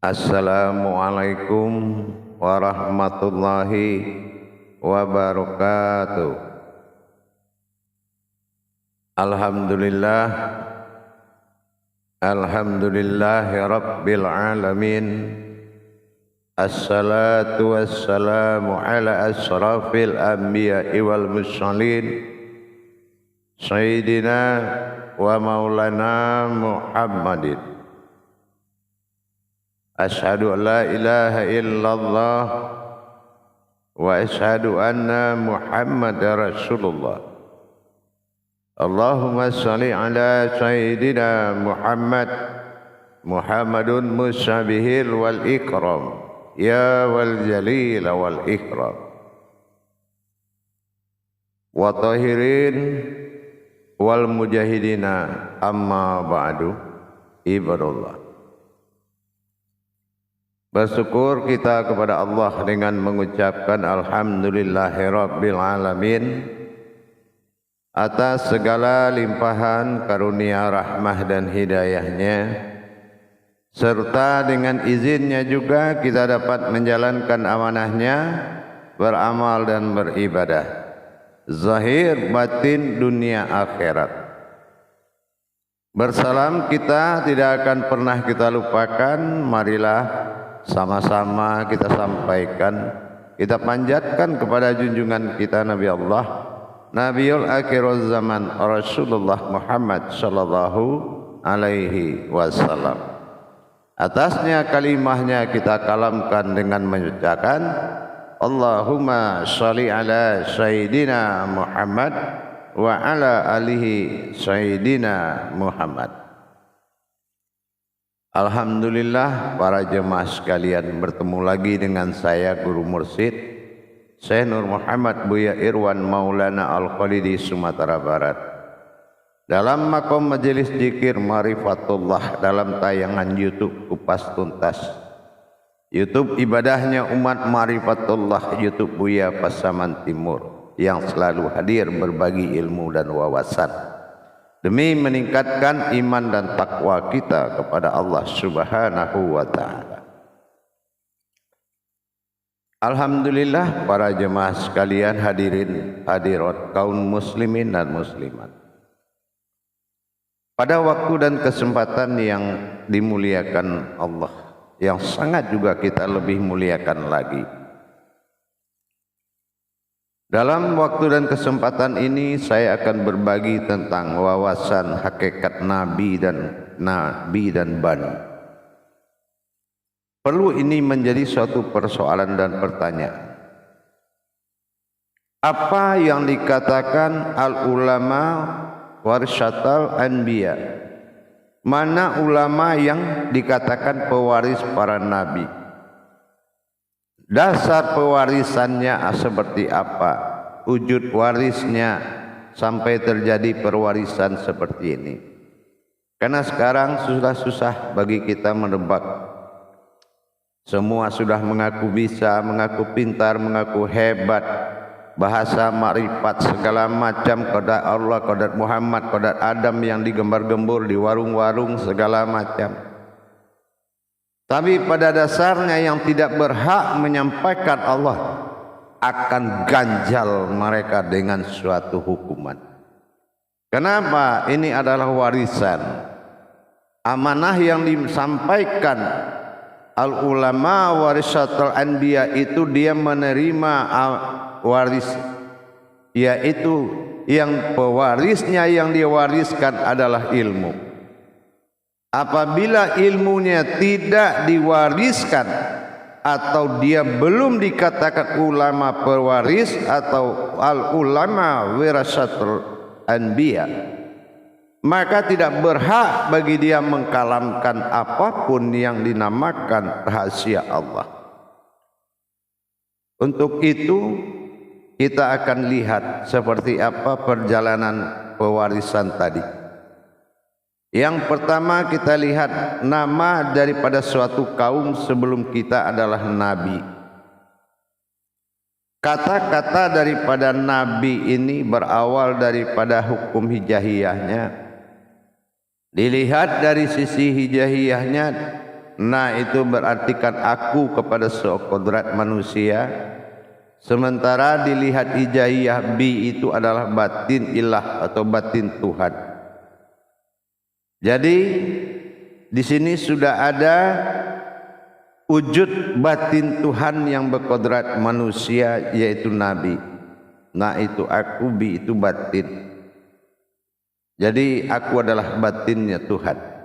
Assalamualaikum warahmatullahi wabarakatuh. Alhamdulillah, alhamdulillahi rabbil alamin. Assalatu wassalamu ala asrafil anbiya'i wal mursalin, sayyidina wa maulana Muhammadin. Ashhadu an la ilaha illallah wa ashhadu anna Muhammadar Rasulullah. Allahumma salli ala sayyidina Muhammadun musabihil wal ikram, ya wal jalil wal ikram, wa tahirin wal mujahidina, amma ba'du. Ibadallah, bersyukur kita kepada Allah dengan mengucapkan alhamdulillahirabbil alamin atas segala limpahan karunia rahmah dan hidayahnya, serta dengan izinnya juga kita dapat menjalankan amanahnya, beramal dan beribadah zahir batin dunia akhirat. Bersalam kita tidak akan pernah kita lupakan. Marilah sama-sama kita sampaikan, kita panjatkan kepada junjungan kita Nabi Allah, Nabiul Akhirul Zaman, Rasulullah Muhammad sallallahu alaihi wasallam. Atasnya kalimahnya kita kalamkan dengan mengucapkan Allahumma sholli ala sayyidina Muhammad wa ala alihi sayyidina Muhammad. Alhamdulillah, para jemaah sekalian, bertemu lagi dengan saya Guru Mursyid Syekh Nur Muhammad Buya Irwan Maulana Al-Khalidi, Sumatera Barat, dalam makom majelis zikir Marifatullah dalam tayangan YouTube Kupas Tuntas, YouTube ibadahnya umat Marifatullah, YouTube Buya Pasaman Timur, yang selalu hadir berbagi ilmu dan wawasan demi meningkatkan iman dan takwa kita kepada Allah Subhanahu wa ta'ala. Alhamdulillah, para jemaah sekalian, hadirin hadirat kaum muslimin dan muslimat, pada waktu dan kesempatan yang dimuliakan Allah, yang sangat juga kita lebih muliakan lagi, dalam waktu dan kesempatan ini saya akan berbagi tentang wawasan hakikat Nabi dan Bani. Perlu ini menjadi suatu persoalan dan pertanyaan. Apa yang dikatakan al-ulama warasatul anbiya? Mana ulama yang dikatakan pewaris para nabi? Dasar pewarisannya seperti apa? Wujud warisnya sampai terjadi perwarisan seperti ini. Karena sekarang sudah susah bagi kita menebak. Semua sudah mengaku bisa, mengaku pintar, mengaku hebat, bahasa makrifat segala macam, qadar Allah, qadar Muhammad, qadar Adam yang digembar-gembur di warung-warung segala macam. Tapi pada dasarnya yang tidak berhak menyampaikan Allah akan ganjal mereka dengan suatu hukuman. Kenapa? Ini adalah warisan, amanah yang disampaikan al-ulama warasatul anbiya. Itu dia menerima waris, yaitu yang pewarisnya yang diwariskan adalah ilmu. Apabila ilmunya tidak diwariskan atau dia belum dikatakan ulama pewaris atau al-ulama warasatul anbiya, maka tidak berhak bagi dia mengkalamkan apapun yang dinamakan rahasia Allah. Untuk itu kita akan lihat seperti apa perjalanan pewarisan tadi. Yang pertama kita lihat nama daripada suatu kaum sebelum kita adalah Nabi. Kata-kata daripada Nabi ini berawal daripada hukum hijahiyahnya. Dilihat dari sisi hijahiyahnya, Na itu berartikan aku kepada sekodrat manusia. Sementara dilihat hijaiyah bi itu adalah batin ilah atau batin Tuhan. Jadi di sini sudah ada wujud batin Tuhan yang berkodrat manusia, yaitu Nabi. Na itu aku, bi itu batin. Jadi aku adalah batinnya Tuhan.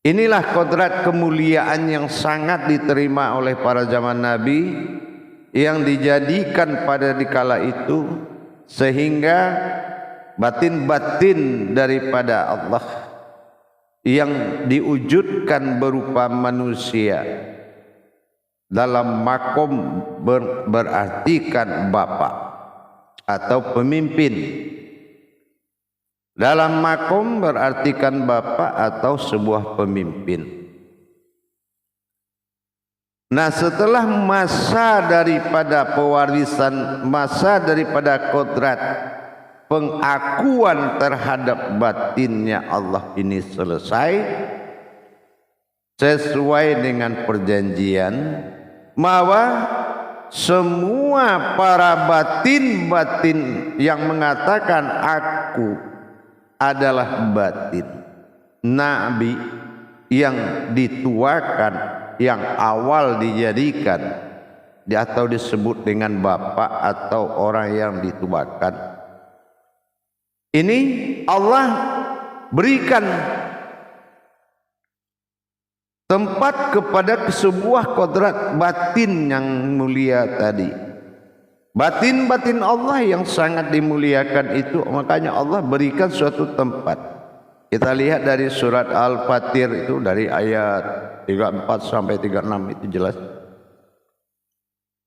Inilah kodrat kemuliaan yang sangat diterima oleh para zaman Nabi, yang dijadikan pada dikala itu, sehingga batin-batin daripada Allah yang diwujudkan berupa manusia dalam makom berartikan bapa atau pemimpin. Dalam makom berartikan bapa atau sebuah pemimpin. Nah, setelah masa daripada pewarisan, masa daripada kodrat pengakuan terhadap batinnya Allah ini selesai, sesuai dengan perjanjian bahwa semua para batin-batin yang mengatakan aku adalah batin Nabi yang dituakan, yang awal dijadikan atau disebut dengan bapak atau orang yang dituakan. Ini Allah berikan tempat kepada sebuah kodrat batin yang mulia tadi. Batin-batin Allah yang sangat dimuliakan itu, makanya Allah berikan suatu tempat. Kita lihat dari surat Al-Fatir itu, dari ayat 34 sampai 36 itu jelas.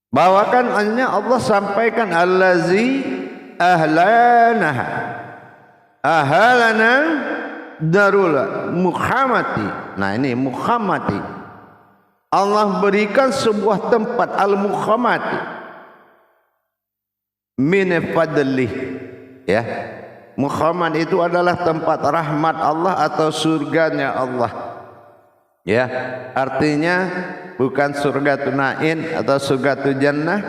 Bawakan hanya Allah sampaikan allazi ahlana darul Muhammadi. Nah ini Muhammadi. Allah berikan sebuah tempat al-Muhammadi min fadlih, ya. Muhammad itu adalah tempat rahmat Allah atau surganya Allah, ya. Artinya bukan surga tunain atau surga tu jannah,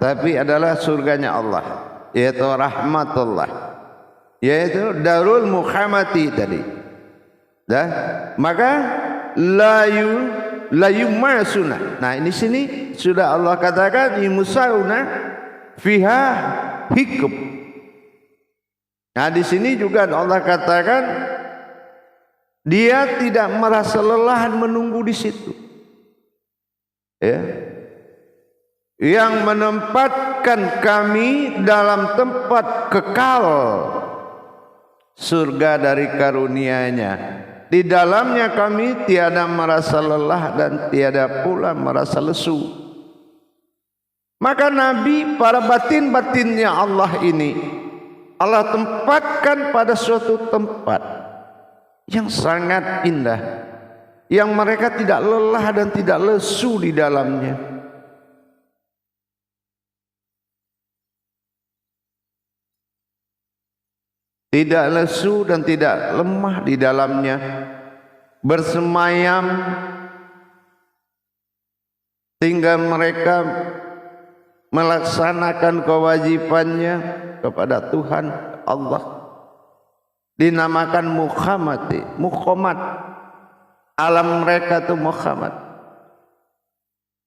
tapi adalah surganya Allah, yaitu rahmatullah, yaitu darul Muhammadi tadi. Dah, maka layu masuna. Nah ini sini sudah Allah katakan yusauna fiha hikum. Nah di sini juga Allah katakan dia tidak merasa lelah menunggu di situ, ya. Yang menempatkan kami dalam tempat kekal surga dari karunia-Nya. Di dalamnya kami tiada merasa lelah dan tiada pula merasa lesu. Maka Nabi, para batin-batinnya Allah ini, Allah tempatkan pada suatu tempat yang sangat indah, yang mereka tidak lelah dan tidak lesu di dalamnya. Tidak lesu dan tidak lemah di dalamnya, bersemayam sehingga mereka melaksanakan kewajibannya kepada Tuhan Allah. Dinamakan Muhammad. Alam mereka itu Muhammad.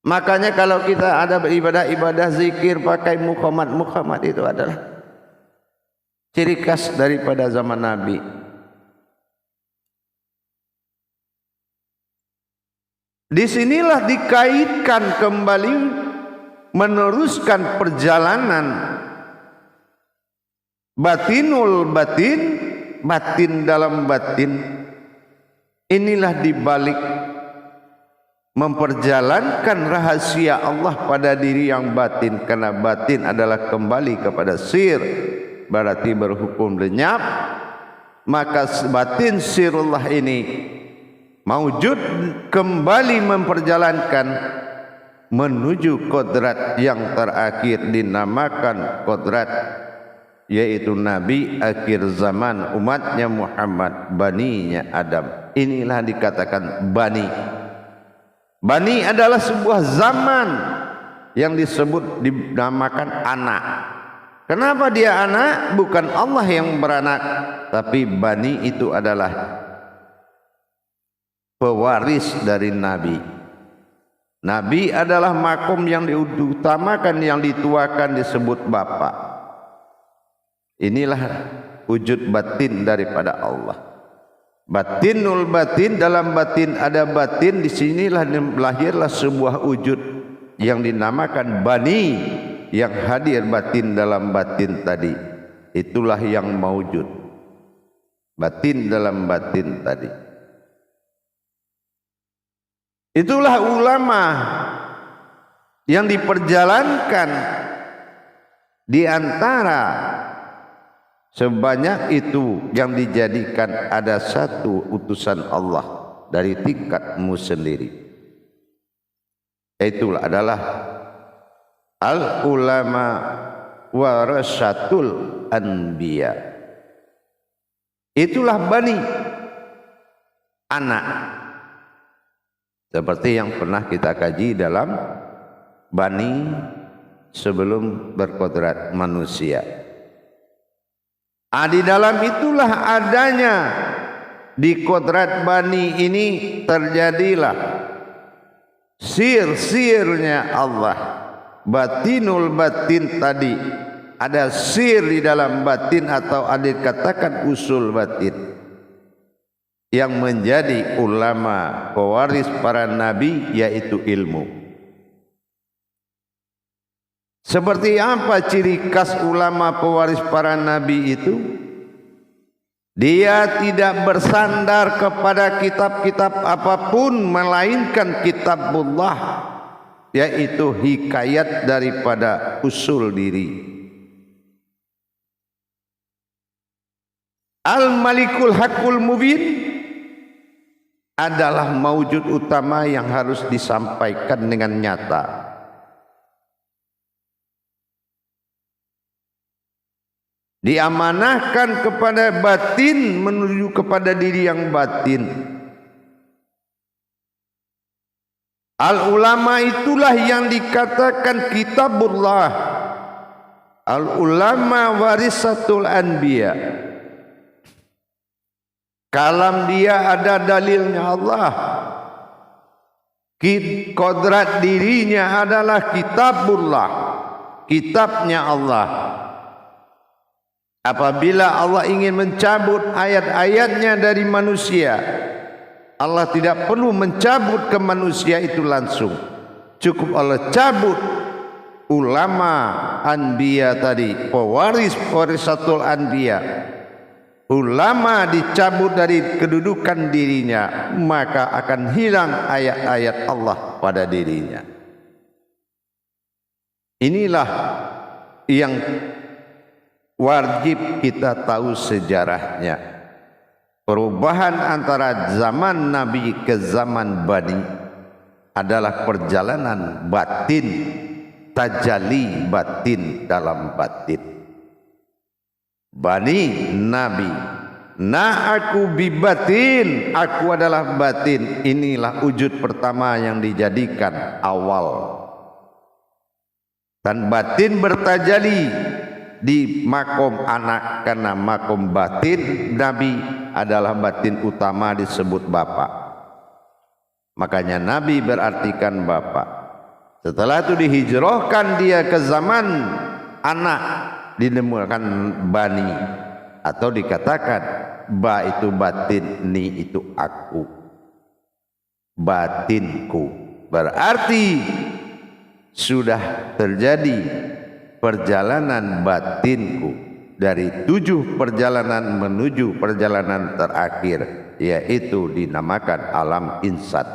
Makanya kalau kita ada beribadah-ibadah zikir pakai Muhammad itu adalah ciri khas daripada zaman Nabi. Disinilah dikaitkan kembali, meneruskan perjalanan batinul batin, batin dalam batin. Inilah dibalik memperjalankan rahasia Allah pada diri yang batin, karena batin adalah kembali kepada sir, berarti berhukum lenyap. Maka batin sirullah ini maujud kembali memperjalankan menuju kodrat yang terakhir, dinamakan kodrat, yaitu Nabi akhir zaman, umatnya Muhammad, baninya Adam. Inilah dikatakan bani. Bani adalah sebuah zaman yang dinamakan anak. Kenapa dia anak? Bukan Allah yang beranak, tapi Bani itu adalah pewaris dari Nabi. Nabi adalah makom yang diutamakan, yang dituakan, disebut Bapak. Inilah wujud batin daripada Allah. Batinul batin, dalam batin ada batin. Disinilah lahirlah sebuah wujud yang dinamakan Bani, yang hadir batin dalam batin tadi. Itulah yang maujud, batin dalam batin tadi. Itulah ulama yang diperjalankan di antara sebanyak itu yang dijadikan ada satu utusan Allah dari tingkatmu sendiri. Itulah adalah al ulama warasatul anbiya. Itulah Bani, anak. Seperti yang pernah kita kaji dalam Bani sebelum berkodrat manusia. Di dalam itulah adanya di kodrat Bani ini terjadilah sir-sirnya Allah. Batinul batin tadi, ada sir di dalam batin, atau ada dikatakan usul batin, yang menjadi ulama pewaris para nabi, yaitu ilmu. Seperti apa ciri khas ulama pewaris para nabi itu? Dia tidak bersandar kepada kitab-kitab apapun melainkan kitabullah, yaitu hikayat daripada usul diri. Al-Malikul Hakul Mubin adalah maujud utama yang harus disampaikan dengan nyata. Diamanahkan kepada batin menuju kepada diri yang batin. Al-ulama itulah yang dikatakan kitabullah. Al-ulama warisatul anbiya. Kalam dia ada dalilnya Allah. Kodrat dirinya adalah kitabullah, kitabnya Allah. Apabila Allah ingin mencabut ayat-ayatnya dari manusia, Allah tidak perlu mencabut ke manusia itu langsung. Cukup Allah cabut ulama anbiya tadi, pewaris warisatul anbiya. Ulama dicabut dari kedudukan dirinya, maka akan hilang ayat-ayat Allah pada dirinya. Inilah yang wajib kita tahu sejarahnya. Perubahan antara zaman Nabi ke zaman Bani adalah perjalanan batin, tajalli batin dalam batin. Bani Nabi, aku bibatin, aku adalah batin. Inilah wujud pertama yang dijadikan awal. Dan batin bertajali di makom anak, karena makom batin Nabi adalah batin utama disebut Bapak. Makanya Nabi berartikan Bapak. Setelah itu dihijrahkan dia ke zaman anak, dinamakan Bani, atau dikatakan ba itu batin, ni itu aku, batinku. Berarti sudah terjadi perjalanan batinku dari 7 perjalanan menuju perjalanan terakhir, yaitu dinamakan alam insan.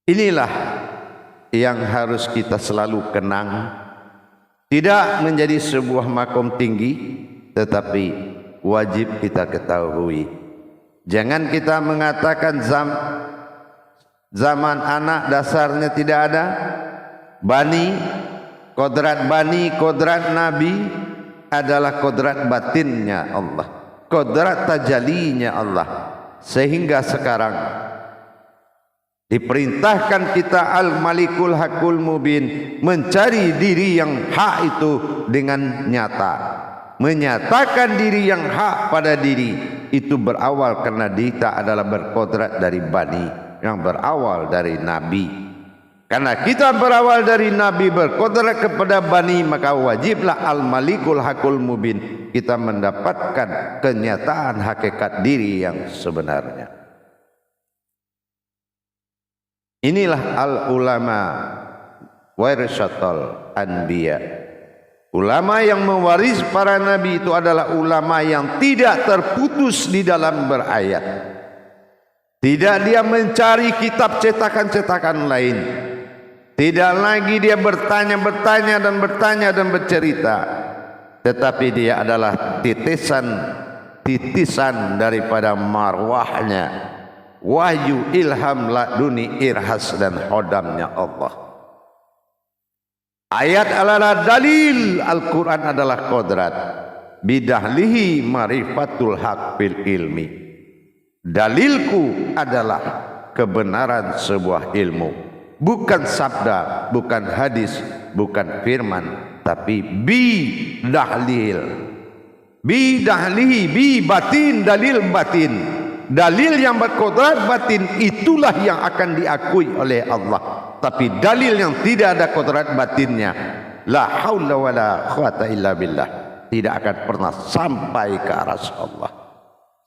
Inilah yang harus kita selalu kenang. Tidak menjadi sebuah makom tinggi, tetapi wajib kita ketahui. Jangan kita mengatakan zaman anak dasarnya tidak ada. Bani, kodrat Nabi adalah kodrat batinnya Allah, kodrat tajalinya Allah. Sehingga sekarang Diperintahkan kita al-malikul hakul mubin, mencari diri yang hak itu dengan nyata. Menyatakan diri yang hak pada diri itu berawal karena kita adalah berkodrat dari bani, yang berawal dari nabi. Karena kita berawal dari nabi, berkodrat kepada bani, maka wajiblah al-malikul hakul mubin, kita mendapatkan kenyataan hakikat diri yang sebenarnya. Inilah al-ulama warisatul anbiya. Ulama yang mewaris para nabi itu adalah ulama yang tidak terputus di dalam berayat. Tidak dia mencari kitab cetakan-cetakan lain. Tidak lagi dia bertanya dan bercerita. Tetapi dia adalah titisan daripada marwahnya. Wahyu, ilham, laduni, irhas dan hodamnya Allah. Ayat adalah dalil, Al-Quran adalah kodrat. Bidahlihi marifatul haq bil ilmi. Dalilku adalah kebenaran sebuah ilmu. Bukan sabda, bukan hadis, bukan firman, tapi bidahlil. Bidahlihi, bi batin, dalil batin. Dalil yang berkodrat batin itulah yang akan diakui oleh Allah. Tapi dalil yang tidak ada kodrat batinnya, la haula wala quwata illa billah, tidak akan pernah sampai ke aras Allah.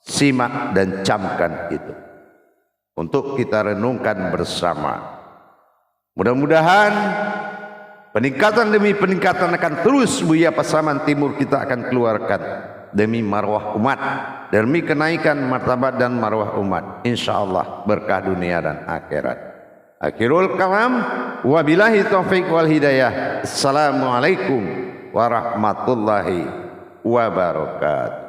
Simak dan camkan itu untuk kita renungkan bersama. Mudah-mudahan peningkatan demi peningkatan akan terus Buya Pasaman Timur kita akan keluarkan demi marwah umat, demi kenaikan martabat dan marwah umat, insyaallah berkah dunia dan akhirat. Akhirul kalam, wabillahi taufiq wal hidayah. Assalamualaikum warahmatullahi wabarakatuh.